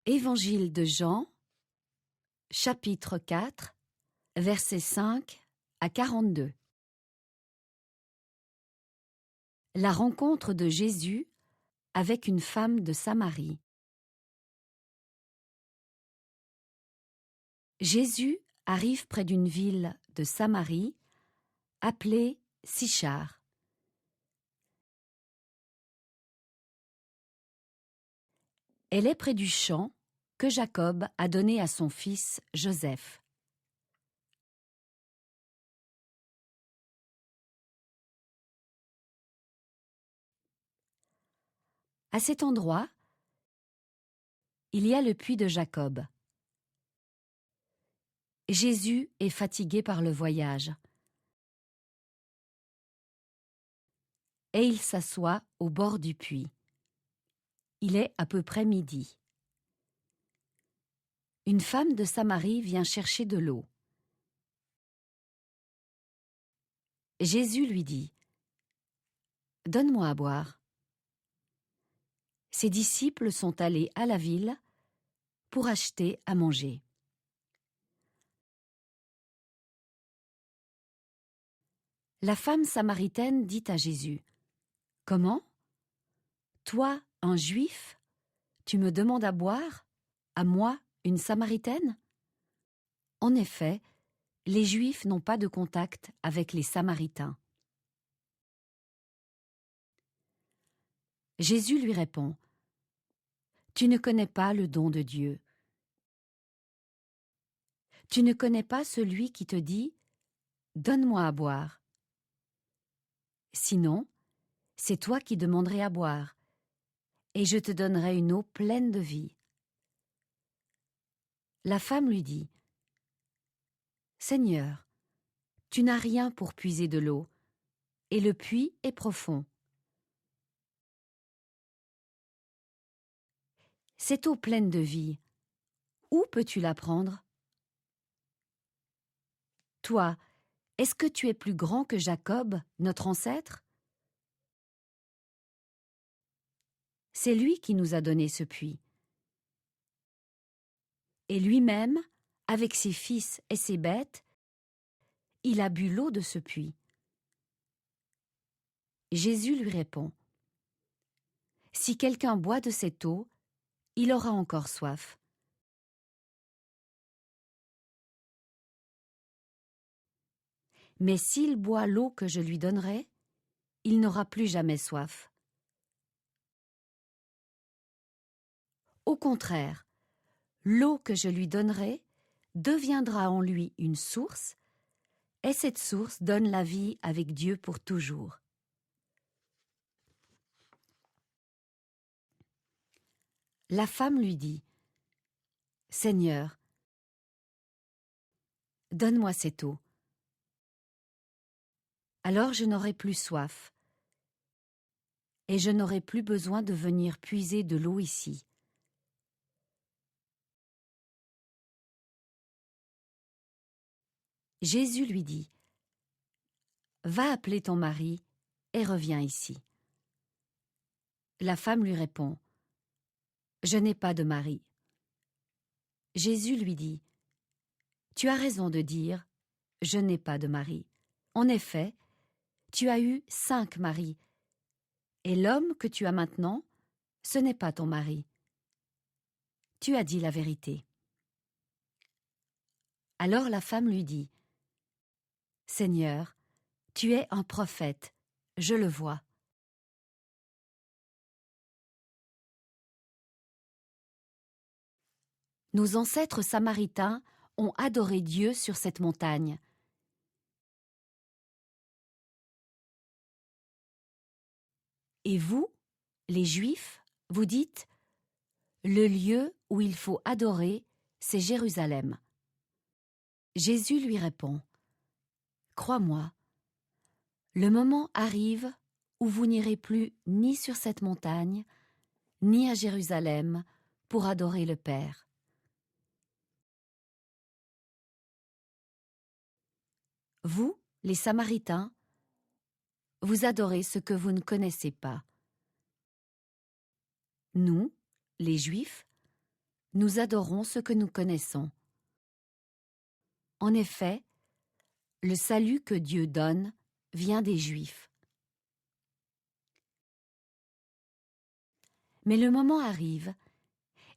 Évangile de Jean, chapitre 4, versets 5 à 42. La rencontre de Jésus avec une femme de Samarie. Jésus arrive près d'une ville de Samarie appelée Sichar. Elle est près du champ que Jacob a donné à son fils Joseph. À cet endroit, il y a le puits de Jacob. Jésus est fatigué par le voyage et il s'assoit au bord du puits. Il est à peu près midi. Une femme de Samarie vient chercher de l'eau. Jésus lui dit : « Donne-moi à boire. » Ses disciples sont allés à la ville pour acheter à manger. La femme samaritaine dit à Jésus : « Comment ? Toi, un Juif, tu me demandes à boire, à moi, une Samaritaine ? » En effet, les Juifs n'ont pas de contact avec les Samaritains. Jésus lui répond : « Tu ne connais pas le don de Dieu. Tu ne connais pas celui qui te dit : Donne-moi à boire. Sinon, c'est toi qui demanderais à boire, et je te donnerai une eau pleine de vie. » La femme lui dit : « Seigneur, tu n'as rien pour puiser de l'eau, et le puits est profond. Cette eau pleine de vie, où peux-tu la prendre ? Toi, est-ce que tu es plus grand que Jacob, notre ancêtre ? C'est lui qui nous a donné ce puits. Et lui-même, avec ses fils et ses bêtes, il a bu l'eau de ce puits. » Jésus lui répond : « Si quelqu'un boit de cette eau, il aura encore soif. Mais s'il boit l'eau que je lui donnerai, il n'aura plus jamais soif. Au contraire, l'eau que je lui donnerai deviendra en lui une source, et cette source donne la vie avec Dieu pour toujours. » La femme lui dit : « Seigneur, donne-moi cette eau. Alors je n'aurai plus soif, et je n'aurai plus besoin de venir puiser de l'eau ici. » Jésus lui dit : « Va appeler ton mari et reviens ici. » La femme lui répond : « Je n'ai pas de mari. » Jésus lui dit : « Tu as raison de dire : je n'ai pas de mari. En effet, tu as eu 5 maris, et l'homme que tu as maintenant, ce n'est pas ton mari. Tu as dit la vérité. » Alors la femme lui dit : « Seigneur, tu es un prophète, je le vois. » Nos ancêtres samaritains ont adoré Dieu sur cette montagne. Et vous, les Juifs, vous dites : le lieu où il faut adorer, c'est Jérusalem. Jésus lui répond : crois-moi, le moment arrive où vous n'irez plus ni sur cette montagne, ni à Jérusalem pour adorer le Père. Vous, les Samaritains, vous adorez ce que vous ne connaissez pas. Nous, les Juifs, nous adorons ce que nous connaissons. En effet, le salut que Dieu donne vient des Juifs. Mais le moment arrive,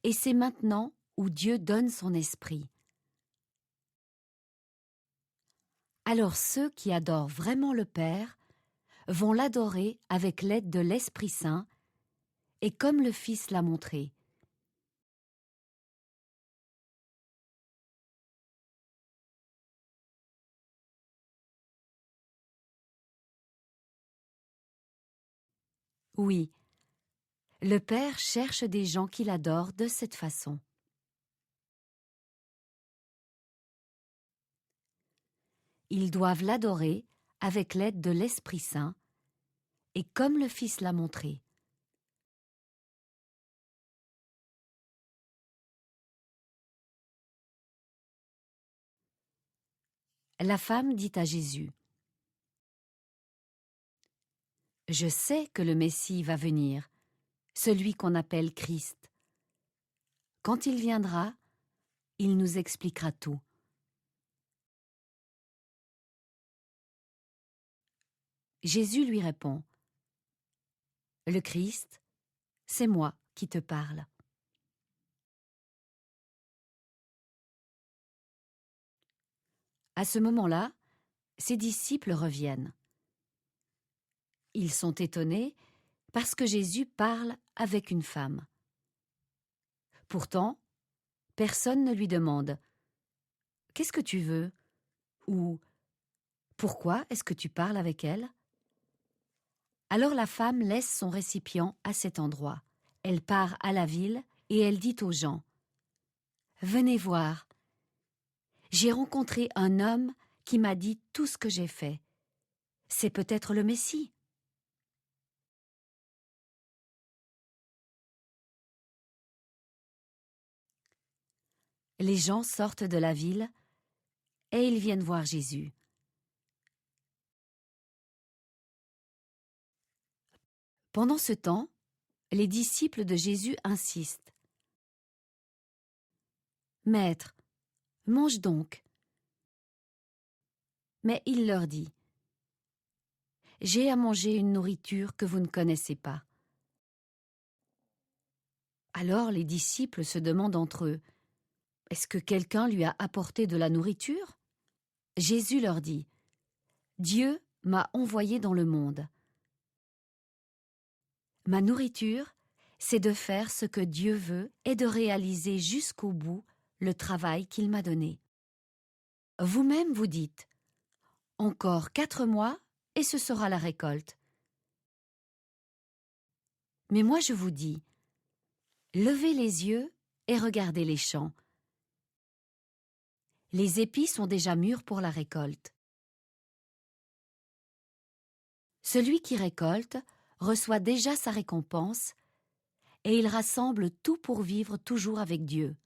et c'est maintenant où Dieu donne son esprit. Alors ceux qui adorent vraiment le Père vont l'adorer avec l'aide de l'Esprit Saint, et comme le Fils l'a montré. Oui, le Père cherche des gens qui l'adorent de cette façon. Ils doivent l'adorer avec l'aide de l'Esprit Saint, et comme le Fils l'a montré. La femme dit à Jésus: « Je sais que le Messie va venir, celui qu'on appelle Christ. Quand il viendra, il nous expliquera tout. » Jésus lui répond: « Le Christ, c'est moi qui te parle. » À ce moment-là, ses disciples reviennent. Ils sont étonnés parce que Jésus parle avec une femme. Pourtant, personne ne lui demande « Qu'est-ce que tu veux ?» ou « Pourquoi est-ce que tu parles avec elle ?» Alors la femme laisse son récipient à cet endroit. Elle part à la ville et elle dit aux gens: « Venez voir. J'ai rencontré un homme qui m'a dit tout ce que j'ai fait. C'est peut-être le Messie. » Les gens sortent de la ville et ils viennent voir Jésus. Pendant ce temps, les disciples de Jésus insistent. « Maître, mange donc. » Mais il leur dit: « J'ai à manger une nourriture que vous ne connaissez pas. » Alors les disciples se demandent entre eux: « Est-ce que quelqu'un lui a apporté de la nourriture ?» Jésus leur dit: « Dieu m'a envoyé dans le monde. Ma nourriture, c'est de faire ce que Dieu veut et de réaliser jusqu'au bout le travail qu'il m'a donné. Vous-même vous dites: « Encore 4 mois et ce sera la récolte. » Mais moi je vous dis: levez les yeux et regardez les champs. Les épis sont déjà mûrs pour la récolte. Celui qui récolte reçoit déjà sa récompense et il rassemble tout pour vivre toujours avec Dieu.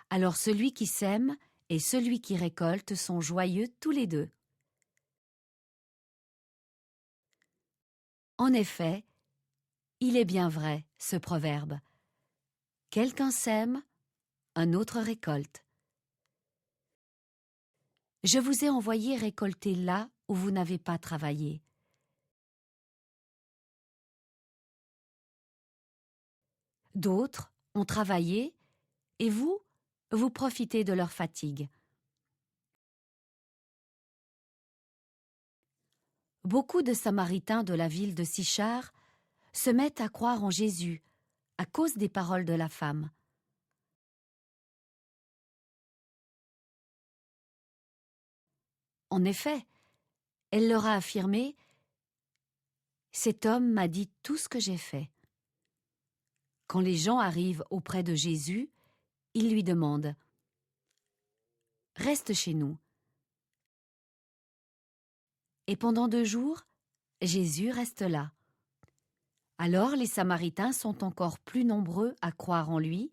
Alors celui qui sème et celui qui récolte sont joyeux tous les deux. En effet, il est bien vrai, ce proverbe. Quelqu'un sème, un autre récolte. Je vous ai envoyé récolter là où vous n'avez pas travaillé. D'autres ont travaillé, et vous, vous profitez de leur fatigue. Beaucoup de Samaritains de la ville de Sichar se mettent à croire en Jésus à cause des paroles de la femme. En effet, elle leur a affirmé: « Cet homme m'a dit tout ce que j'ai fait. » Quand les gens arrivent auprès de Jésus, ils lui demandent: « Reste chez nous. » Et pendant 2 jours, Jésus reste là. Alors les Samaritains sont encore plus nombreux à croire en lui,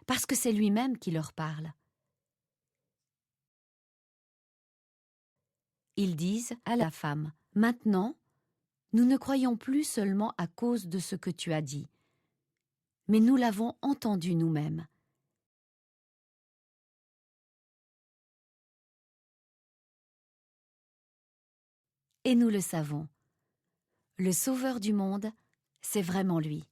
parce que c'est lui-même qui leur parle. Ils disent à la femme: « Maintenant, Nous ne croyons plus seulement à cause de ce que tu as dit, mais nous l'avons entendu nous-mêmes. Et nous le savons. Le Sauveur du monde, c'est vraiment lui.